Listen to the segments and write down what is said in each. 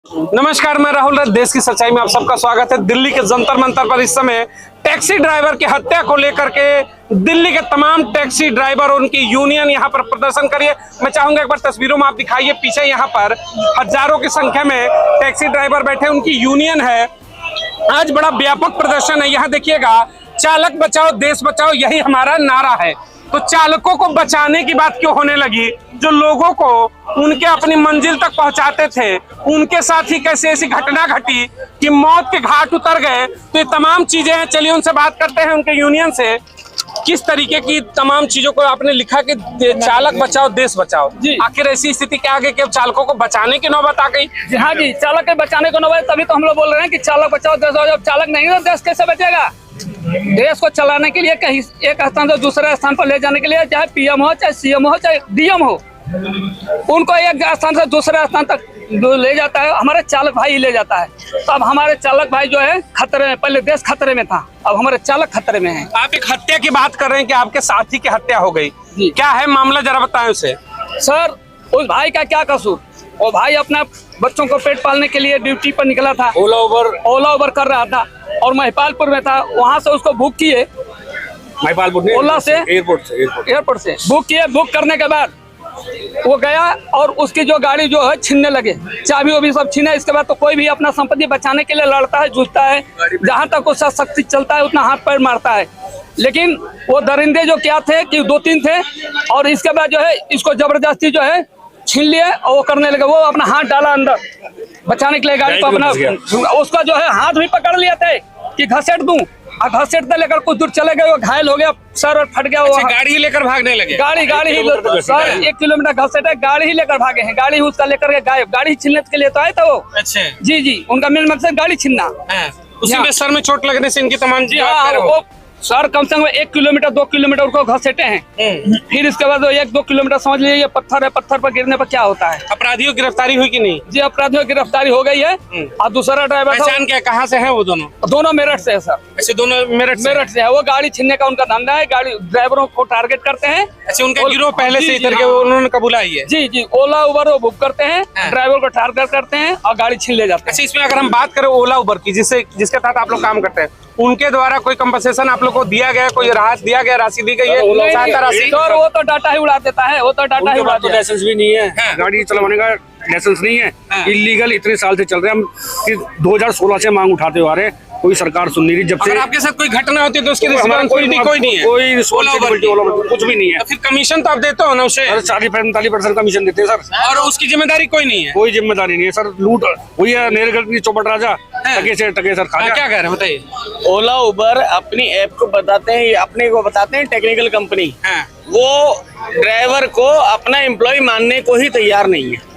नमस्कार, मैं राहुल राज। देश की सच्चाई में आप सबका स्वागत है। दिल्ली के जंतर मंतर पर इस समय टैक्सी ड्राइवर की हत्या को लेकर के दिल्ली के तमाम टैक्सी ड्राइवर और उनकी यूनियन यहां पर प्रदर्शन करिए। मैं चाहूंगा एक बार तस्वीरों में आप दिखाइए, पीछे यहां पर हजारों की संख्या में टैक्सी ड्राइवर बैठे, उनकी यूनियन है। आज बड़ा व्यापक प्रदर्शन है। यहाँ देखिएगा, चालक बचाओ देश बचाओ, यही हमारा नारा है। तो चालकों को बचाने की बात क्यों होने लगी? जो लोगों को उनके अपनी मंजिल तक पहुंचाते थे, उनके साथ ही कैसे ऐसी घटना घटी कि मौत के घाट उतर गए। तो ये तमाम चीजें हैं, चलिए उनसे बात करते हैं, उनके यूनियन से। किस तरीके की तमाम चीजों को आपने लिखा कि चालक बचाओ देश बचाओ, आखिर ऐसी स्थिति क्या आ गई कि चालकों को बचाने की नौबत आ गई? जी हाँ जी, चालक के बचाने को नौबत, तभी तो हम लोग बोल रहे हैं कि चालक बचाओ देश बचाओ। जब चालक नहीं है तो देश कैसे बचेगा? देश को चलाने के लिए कहीं एक स्थान से दूसरे स्थान पर ले जाने के लिए, चाहे पीएम हो, चाहे सीएम हो, चाहे डीएम हो, उनको एक स्थान से दूसरे स्थान तक ले जाता है, हमारे चालक भाई ले जाता है। तो अब हमारे चालक भाई जो है खतरे में, पहले देश खतरे में था, अब हमारे चालक खतरे में हैं। आप एक हत्या की बात कर रहे हैं कि आपके साथी की हत्या हो गई, क्या है मामला, जरा बताएं उसे। सर, उस भाई का क्या कसूर? वो भाई अपना बच्चों को पेट पालने के लिए ड्यूटी पर निकला था, ओला उबर कर रहा था और महिपालपुर में था। वहां से उसको बुक किए, महिपालपुर ओला से एयरपोर्ट से बुक किए। बुक करने के बाद वो गया और उसकी जो गाड़ी जो है छीनने लगे, चाबी वो भी सब छीने। इसके बाद तो कोई भी अपना संपत्ति बचाने के लिए लड़ता है, जूझता है, जहां तक उसका शक्ति चलता है उतना हाथ पैर मारता है। लेकिन वो दरिंदे जो क्या थे कि 2-3 थे, और इसके बाद जो है इसको जबरदस्ती जो है छीन लिए और वो करने लगे। वो अपना हाथ डाला अंदर बचाने के लिए गाड़ी को, अपना उसका जो है हाथ भी पकड़ लिया थे कि घसेट दूं, और घसेटते लेकर कुछ दूर चले गए। वो घायल हो गया, सर फट गया। वो गाड़ी ही लेकर भागने लगे? गाड़ी ही सर 1 किलोमीटर घसेटे, गाड़ी ही लेकर भागे हैं। गाड़ी उसका लेकर के गायब। गाड़ी छीनने के लिए तो आए थे वो। अच्छा जी, उनका मेन मकसद गाड़ी छीनना। उसी में सर में चोट लगने से इनकी तमाम वो सर कम से कम 1 किलोमीटर 2 किलोमीटर उनको घसेटे हैं। फिर इसके बाद 1-2 किलोमीटर समझ लीजिए, ये पत्थर है, पत्थर पर गिरने पर क्या होता है। अपराधियों की गिरफ्तारी हुई कि नहीं? जी, अपराधियों की गिरफ्तारी हो गई है। और दूसरा ड्राइवर पहचान क्या, कहाँ से है वो दोनों? मेरठ से है सर। अच्छा, दोनों मेरठ से है। वो गाड़ी छीनने का उनका धंधा है, गाड़ी ड्राइवरों को टारगेट करते हैं। अच्छा, उनका गिरोह पहले से इधर के उन्होंने कबूला ही है? जी, ओला उबर वो बुक करते हैं, ड्राइवर को टारगेट करते हैं और गाड़ी छीन ले जाते हैं। अच्छा, इसमें अगर हम बात करें ओला उबर की, जिसके तहत आप लोग काम करते हैं, उनके द्वारा कोई कंपनसेशन आप लोग को दिया गया, कोई राहत दिया गया, राशि दी गई है? सर वो तो डाटा ही उड़ा देता है, वो तो डाटा ही उड़ा देता है। लाइसेंस भी नहीं है, गाड़ी चलवाने का लाइसेंस नहीं है, इलीगल इतने साल से चल रहे हैं। हम 2016 से मांग उठाते हुए आ रहे हैं, कोई सरकार सुन नहीं रही। जब से आपके साथ कोई घटना होती है तो उसकी रिस्पांसिबिलिटी कोई नहीं है, कोई कुछ भी नहीं है। फिर कमीशन तो आप देते हो ना उसे? 40-45% कमीशन देते हैं सर, और उसकी जिम्मेदारी कोई नहीं है? कोई जिम्मेदारी नहीं है सर। लूट हुई है, नेरगढ़ की चौपट राजा टके सर खा। क्या कह रहे हैं बताइए? ओला उबर अपनी ऐप को बताते हैं, अपने को बताते हैं टेक्निकल कंपनी, वो ड्राइवर को अपना एम्प्लॉय मानने को ही तैयार नहीं है।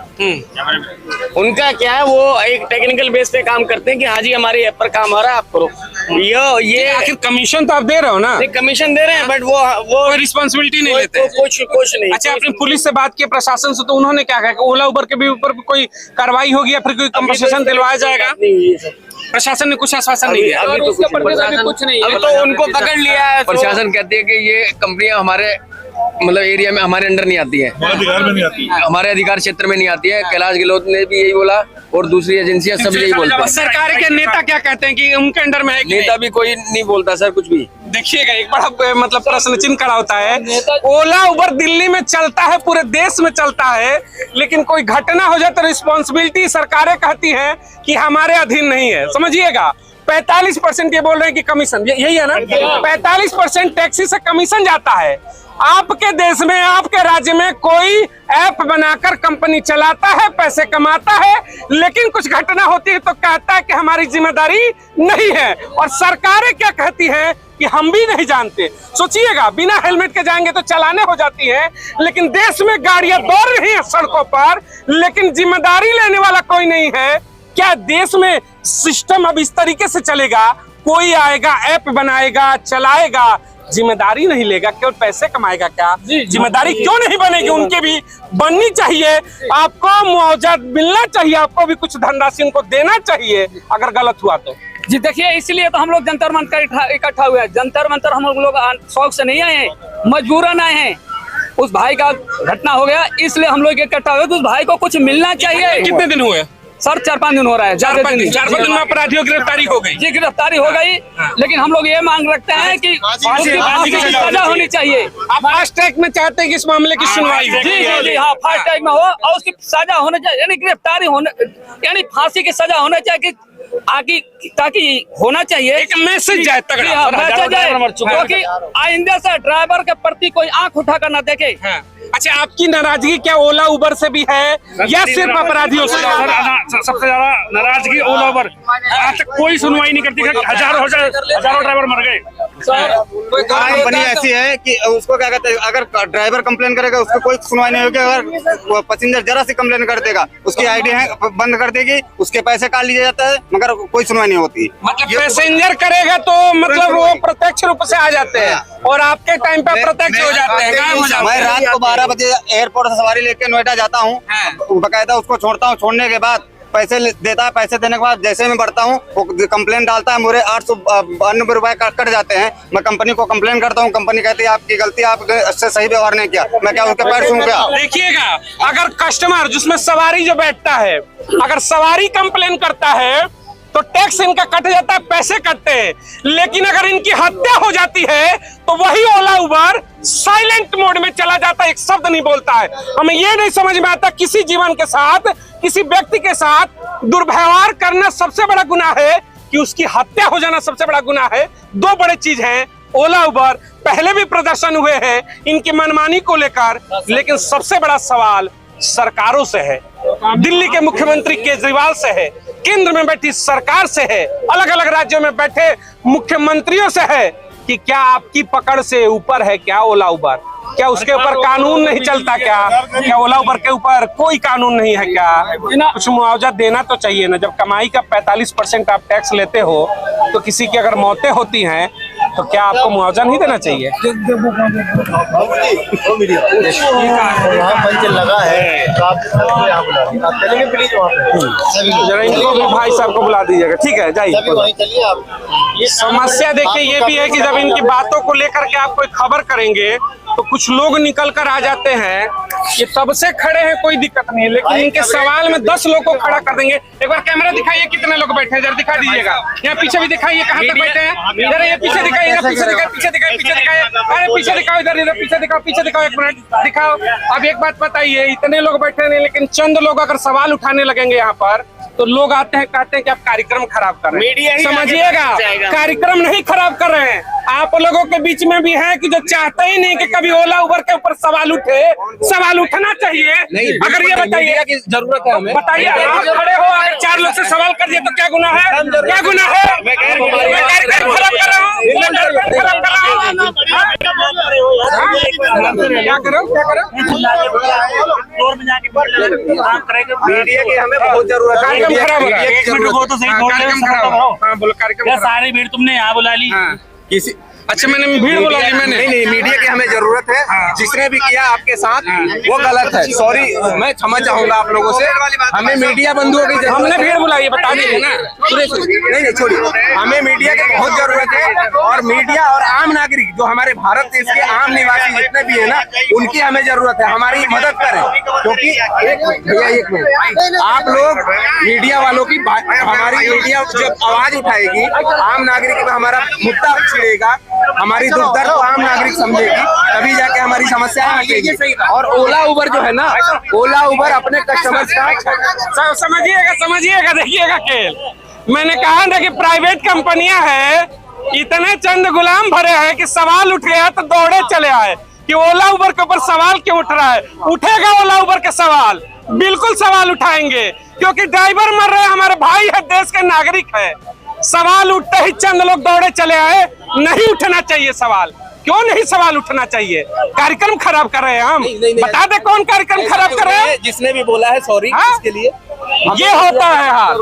उनका क्या है, वो एक टेक्निकल बेस पे काम करते हैं कि हाँ जी हमारी ऐप पर काम हो रहा है, आप करो। ये आखिर कमीशन तो आप दे रहे हो ना? कमीशन दे रहे हैं, बट वो रिस्पॉन्सिबिलिटी नहीं लेते। कुछ नहीं। अच्छा, आपने पुलिस से बात की, प्रशासन से, तो उन्होंने क्या कहा? ओला उबर के भी ऊपर कोई कार्रवाई होगी या फिर कोई कंपनसेशन दिलवाया जाएगा? प्रशासन ने कुछ आश्वासन नहीं दिया? अभी तो कुछ नहीं। अभी तो उनको पकड़ लिया है। प्रशासन कहती है कि ये कंपनियां हमारे मतलब एरिया में हमारे अंडर नहीं आती है, अधिकार में नहीं आती है, हमारे अधिकार क्षेत्र में नहीं आती है। कैलाश गहलोत ने भी यही बोला और दूसरी एजेंसियां सब यही बोलते हैं। सरकार के नेता क्या कहते हैं कि उनके अंडर में है? नेता भी कोई नहीं बोलता सर कुछ भी। देखिएगा, एक बड़ा मतलब प्रश्न चिन्ह खड़ा होता है। ओला उबर दिल्ली में चलता है, पूरे देश में चलता है, लेकिन कोई घटना हो जाए तो रिस्पॉन्सिबिलिटी सरकारें कहती है कि हमारे अधीन नहीं है। समझिएगा, 45% ये बोल रहे हैं कि कमीशन, यही है ना? 45% टैक्सी से कमीशन जाता है। आपके देश में, आपके राज्य में कोई ऐप बनाकर कंपनी चलाता है, पैसे कमाता है, लेकिन कुछ घटना होती है तो कहता है कि हमारी जिम्मेदारी नहीं है। और सरकारें क्या कहती हैं कि हम भी नहीं जानते। सोचिएगा, बिना हेलमेट के जाएंगे तो चलाने हो जाती है, लेकिन देश में गाड़ियां दौड़ रही हैं सड़कों पर, लेकिन जिम्मेदारी लेने वाला कोई नहीं है। क्या देश में सिस्टम अब इस तरीके से चलेगा? कोई आएगा, ऐप बनाएगा, चलाएगा, जिम्मेदारी नहीं लेगा, केवल पैसे कमाएगा। क्या जिम्मेदारी क्यों नहीं बनेगी? उनके भी बननी चाहिए। आपको मुआवजा मिलना चाहिए, आपको भी कुछ धनराशि उनको देना चाहिए अगर गलत हुआ तो। जी देखिए, इसलिए तो हम लोग जंतर मंतर इकट्ठा हुए हैं। जंतर मंतर हम लोग शौक से नहीं आए हैं, मजबूरन आए हैं। उस भाई का घटना हो गया, इसलिए हम लोग इकट्ठा हुए। उस भाई को कुछ मिलना चाहिए। कितने दिन हुए? सर 4-5 दिन हो रहा है, ज्यादा दिन नहीं। 4-5 दिन में अपराधियों की गिरफ्तारी हो गई। जी गिरफ्तारी हो गई, लेकिन हम लोग ये मांग रखते हैं कि उसकी फांसी की सजा होनी चाहिए। आप फास्ट ट्रैक में चाहते हैं कि इस मामले की सुनवाई हो? जी हाँ, फास्ट ट्रैक में हो और उसकी सजा होना चाहिए, यानी गिरफ्तारी होने, यानी फांसी की सजा होना चाहिए आगे, ताकि होना चाहिए एक मैसेज जाए तगड़ा। मैसेज जाए, क्योंकि आइंदा से ड्राइवर के प्रति कोई आंख उठाकर न देखे। अच्छा, आपकी नाराजगी क्या ओला उबर से भी है या सिर्फ अपराधियों से? सबसे ज्यादा नाराजगी ओला उबर, आज तक कोई सुनवाई नहीं करती। हजारों ड्राइवर मर गए। कंपनी ऐसी है कि उसको क्या कहते हैं, अगर ड्राइवर कंप्लेन करेगा उसको कोई सुनवाई नहीं होगी। अगर पैसेंजर जरा सी कंप्लेन कर देगा उसकी आईडी है बंद कर देगी, उसके पैसे काट लिए जाता है, मगर कोई सुनवाई नहीं होती। मतलब पैसेंजर करेगा तो मतलब वो प्रत्यक्ष रूप से आ जाते हैं और आपके टाइम पे प्रत्यक्ष हो जाते हैं, गायब हो जाते हैं। मैं रात को 12 बजे एयरपोर्ट से सवारी लेके नोएडा जाता हूँ, बकायदा उसको छोड़ता हूँ। छोड़ने के बाद पैसे देता है, पैसे देने के बाद जैसे मैं बढ़ता हूँ वो कंप्लेन डालता है, मेरे 892 रुपए कट जाते हैं। मैं कंपनी को कंप्लेन करता हूँ, कंपनी कहती है आपकी गलती, आपने इससे सही व्यवहार नहीं किया। मैं क्या उसके पैर छूं क्या? देखिएगा, अगर कस्टमर जिसमें सवारी जो बैठता है, अगर सवारी कंप्लेन करता है तो टैक्स इनका कट जाता है, पैसे कटते हैं। लेकिन अगर इनकी हत्या हो जाती है तो वही ओला उबर साइलेंट मोड में चला जाता है, एक शब्द नहीं बोलता है। हमें ये नहीं समझ में आता, किसी जीवन के साथ, किसी व्यक्ति के साथ दुर्व्यवहार करना सबसे बड़ा गुनाह है कि उसकी हत्या हो जाना सबसे बड़ा गुनाह है। दो बड़े चीज हैं ओला उबर। पहले भी प्रदर्शन हुए हैं इनकी मनमानी को लेकर, लेकिन सबसे बड़ा सवाल सरकारों से है, दिल्ली के मुख्यमंत्री केजरीवाल से है, केंद्र में बैठी सरकार से है, अलग अलग राज्यों में बैठे मुख्यमंत्रियों से है कि क्या आपकी पकड़ से ऊपर है क्या ओला उबर? क्या उसके ऊपर कानून नहीं चलता क्या ओला उबर के ऊपर कोई कानून नहीं है क्या? कुछ मुआवजा देना तो चाहिए ना। जब कमाई का 45% आप टैक्स लेते हो तो किसी की अगर मौतें होती हैं तो क्या आपको मुआवजा नहीं देना चाहिए? लगा है जरा इनको भी भाई साहब को बुला दीजिएगा। ठीक है, जाइए। समस्या देखिए ये भी है कि जब इनकी बातों को लेकर के आप कोई खबर करेंगे तो कुछ लोग निकल कर आ जाते हैं, ये तब से खड़े हैं कोई दिक्कत नहीं है, लेकिन इनके सवाल में 10 लोग को खड़ा कर देंगे। एक बार कैमरा दिखाइए कितने लोग बैठे हैं, जरा दिखा दीजिएगा। यहाँ पीछे भी दिखाइए कहाँ तक बैठे हैं, इधर ये पीछे दिखाइए, पीछे दिखाए, पीछे दिखाए, पीछे दिखाए, अरे पीछे दिखाओ, इधर इधर पीछे दिखाओ, पीछे दिखाओ, एक मिनट दिखाओ। अब एक बात बताइए, इतने लोग बैठे नहीं, लेकिन चंद लोग अगर सवाल उठाने लगेंगे यहाँ पर तो लोग आते हैं कहते हैं कि आप कार्यक्रम खराब कर रहे हैं। समझिएगा, कार्यक्रम नहीं खराब कर रहे हैं। आप लोगों के बीच में भी है कि जो चाहते ही नहीं कि कभी ओला उबर के ऊपर सवाल उठे। सवाल उठना चाहिए। अगर ये बताइए कि जरूरत है हमें, बताइए आप खड़े हो, अगर 4 लोग से सवाल कर दिए तो क्या गुनाह है? क्या गुनाह है? मैं कार्यक्रम खराब कर रहा हूँ, खराब कर रहा हूँ। क्या करो, क्या करो? मीडिया की हमें बहुत जरूरत है। खराब हो रहा है। कार्यक्रम खराब हो। हाँ बोलो, कार्यक्रम सारी भीड़ तुमने यहाँ बुला ली। किसी अच्छा, मैंने भीड़ बुला ली मैंने। नहीं, मीडिया की हमें जरूरत है। जिसने भी किया आपके साथ वो गलत है। सॉरी, मैं क्षमा चाहूंगा आप लोगों से। हमें मीडिया बंधुओं की जरूरत, हमने भीड़ बुलाई है, बता दीजिए ना। नहीं छोड़िए, हमें मीडिया की बहुत जरूरत है। और मीडिया और आम नागरिक जो हमारे भारत देश के आम निवासी जितने भी है ना, उनकी हमें जरूरत है। हमारी मदद करें, क्योंकि भैया एक मिनट, आप लोग मीडिया वालों की हमारी मीडिया जब आवाज उठाएगी, आम नागरिक में हमारा मुद्दा छिड़ेगा, हमारी दुख दर्द आम नागरिक समझेगी, तभी जाके हमारी समस्याएं हटेगी। और ओला उबर जो है ना, ओला उबर अपने कस्टमर्स का समझिएगा, देखिएगा खेल। मैंने कहा ना कि प्राइवेट कंपनियां हैं, इतने चंद गुलाम भरे हैं कि सवाल उठ गया तो दौड़े चले आए कि ओला उबर के ऊपर सवाल क्यों उठ रहा है। उठेगा ओला उबर के सवाल, बिल्कुल सवाल उठाएंगे, क्योंकि ड्राइवर मर रहे हैं, हमारे भाई है, देश के नागरिक है। सवाल उठते ही चंद लोग दौड़े चले आए। नहीं उठना चाहिए सवाल, क्यों नहीं सवाल उठना चाहिए? कार्यक्रम खराब कर रहे हैं हम। बता दे कौन कार्यक्रम खराब कर रहे हैं? जिसने भी बोला है सॉरी, इसके लिए ये होता है। हाँ,